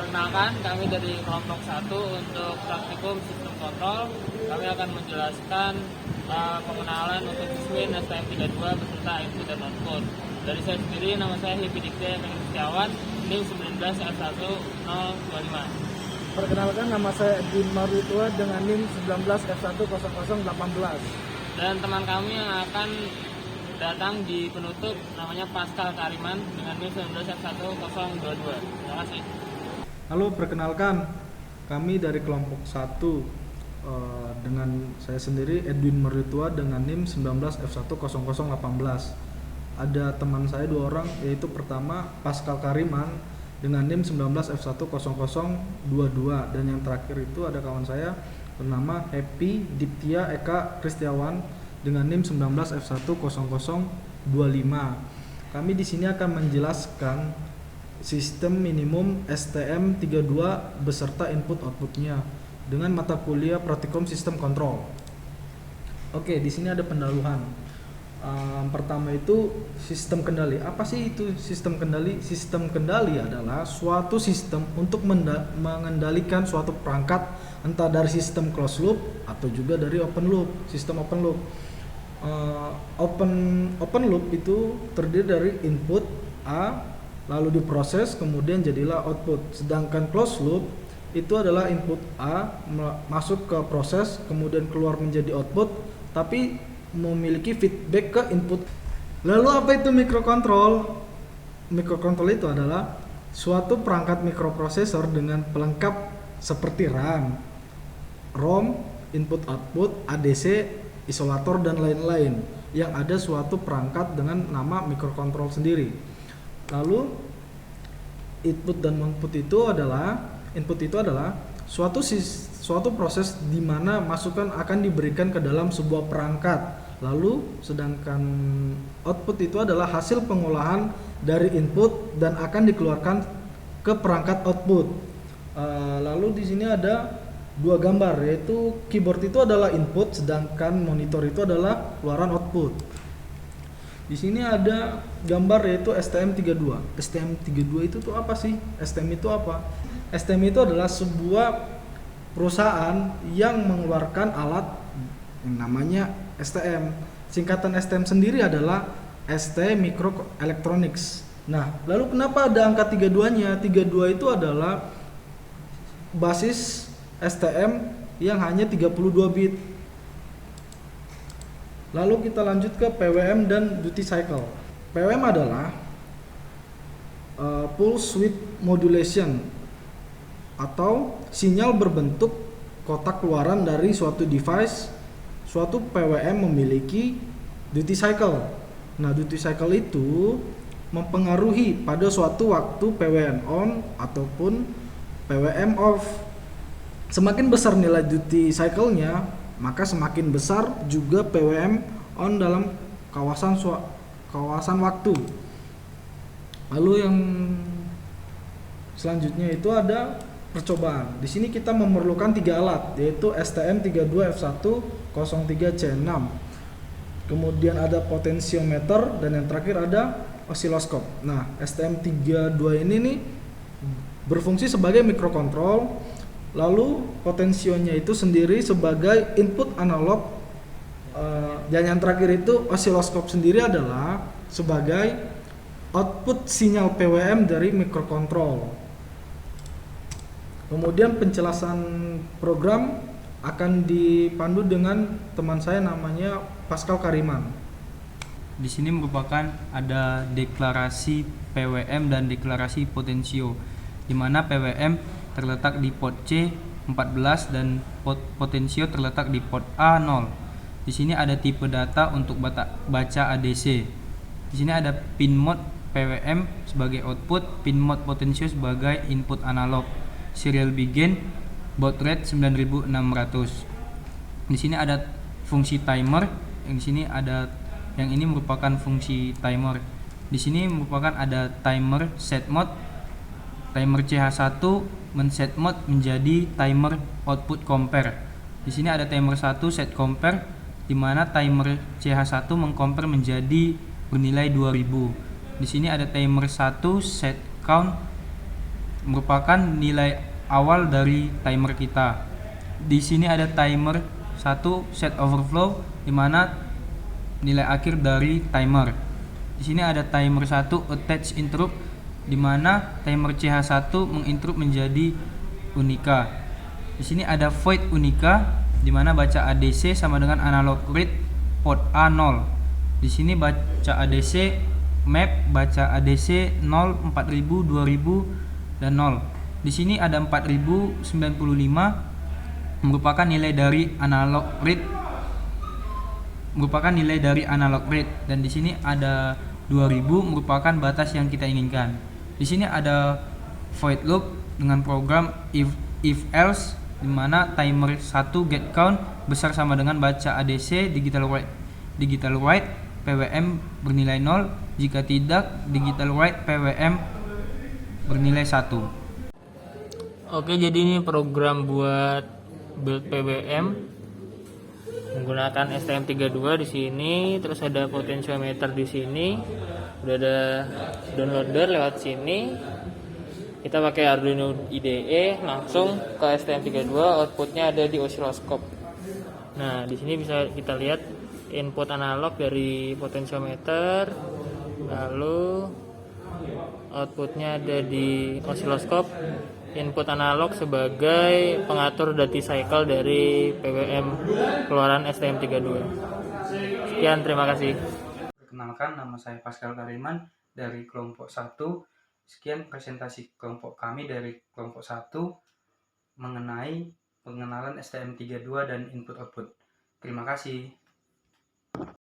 Perkenalkan, kami dari kelompok 1 untuk praktikum sistem kontrol. Kami akan menjelaskan pengenalan untuk Siswin STM32 beserta input dan output. Dari saya sendiri, nama saya Hipidikte Setiawan, NIM 19F1025. Perkenalkan, nama saya Edwin Marutua dengan NIM 19F10018. Dan teman kami yang akan datang di penutup namanya Pascal Kariman dengan NIM 19F1022. Terima kasih. Halo, perkenalkan, kami dari kelompok 1 dengan saya sendiri Edwin Marutua dengan NIM 19F10018. Ada teman saya 2 orang, yaitu pertama Pascal Kariman dengan NIM 19F10022, dan yang terakhir itu ada kawan saya bernama Happy Diptia Eka Kristiawan dengan NIM 19F10025. Kami di sini akan menjelaskan sistem minimum STM32 beserta input outputnya dengan mata kuliah praktikum sistem kontrol. Oke, di sini ada pendahuluan. Pertama itu sistem kendali. Apa sih itu sistem kendali? Sistem kendali adalah suatu sistem untuk mengendalikan suatu perangkat, entah dari sistem closed loop atau juga dari open loop. Sistem open loop. Open loop itu terdiri dari input A, lalu diproses, kemudian jadilah output. Sedangkan closed loop itu adalah input A masuk ke proses, kemudian keluar menjadi output, tapi memiliki feedback ke input. Lalu apa itu microcontrol? Microcontrol itu adalah suatu perangkat mikroprosesor dengan pelengkap seperti RAM, ROM, input output, ADC, isolator, dan lain-lain, yang ada suatu perangkat dengan nama microcontrol sendiri. Lalu input dan output itu adalah suatu proses di mana masukan akan diberikan ke dalam sebuah perangkat. Lalu sedangkan output itu adalah hasil pengolahan dari input dan akan dikeluarkan ke perangkat output. Lalu di sini ada 2 gambar, yaitu keyboard itu adalah input, sedangkan monitor itu adalah keluaran output. Di sini ada gambar yaitu STM32. STM32 itu tuh apa sih? STM itu apa? STM itu adalah sebuah perusahaan yang mengeluarkan alat yang namanya STM. Singkatan STM sendiri adalah ST Microelectronics. Nah, lalu kenapa ada angka 32-nya? 32 itu adalah basis STM yang hanya 32 bit. Lalu kita lanjut ke PWM dan duty cycle. PWM adalah pulse width modulation, atau sinyal berbentuk kotak keluaran dari suatu device. Suatu PWM memiliki duty cycle. Nah, duty cycle itu mempengaruhi pada suatu waktu PWM on ataupun PWM off. Semakin besar nilai duty cycle-nya, maka semakin besar juga PWM on dalam kawasan waktu. Lalu yang selanjutnya itu ada percobaan. Di sini kita memerlukan 3 alat, yaitu STM32F103C6. Kemudian ada potentiometer, dan yang terakhir ada osiloskop. Nah, STM32 ini nih berfungsi sebagai mikrokontrol. Lalu potensionya itu sendiri sebagai input analog, dan yang terakhir itu osiloskop sendiri adalah sebagai output sinyal PWM dari mikrokontrol. Kemudian penjelasan program akan dipandu dengan teman saya namanya Pascal Kariman. Di sini merupakan ada deklarasi PWM dan deklarasi potensio, di mana PWM terletak di port C14 dan potensio terletak di port A0. Di sini ada tipe data untuk baca ADC. Di sini ada pin mode PWM sebagai output, pin mode potensio sebagai input analog. Serial begin, baud rate 9600. Di sini ada fungsi timer, yang di sini ada yang ini merupakan fungsi timer. Di sini merupakan ada timer set mode. Timer CH1 men-set mode menjadi timer output compare. Di sini ada timer 1 set compare, di mana timer CH1 mengcompare menjadi bernilai 2000. Di sini ada timer 1 set count merupakan nilai awal dari timer kita. Di sini ada timer 1 set overflow, di mana nilai akhir dari timer. Di sini ada timer 1 attach interrupt, di mana timer CH1 menginterrupt menjadi unika. Di sini ada void unika, di mana baca ADC sama dengan analog read port A 0. Di sini baca ADC map, baca ADC 0, 4000, 2000 dan 0. Di sini ada 4095 merupakan nilai dari analog read, dan di sini ada 2000 merupakan batas yang kita inginkan. Di sini ada void loop dengan program if else, di mana timer 1 get count besar sama dengan baca ADC digital write PWM bernilai 0, jika tidak digital write PWM bernilai 1. Oke, jadi ini program buat build PWM menggunakan STM32 di sini, terus ada potentiometer di sini, udah ada downloader lewat sini. Kita pakai Arduino IDE langsung ke STM32, outputnya ada di oscilloscope. Nah, di sini bisa kita lihat input analog dari potentiometer, lalu outputnya ada di oscilloscope. Input analog sebagai pengatur duty cycle dari PWM keluaran STM32. Sekian, terima kasih. Perkenalkan, nama saya Pascal Kariman dari kelompok 1. Sekian presentasi kelompok kami dari kelompok 1 mengenai pengenalan STM32 dan input output. Terima kasih.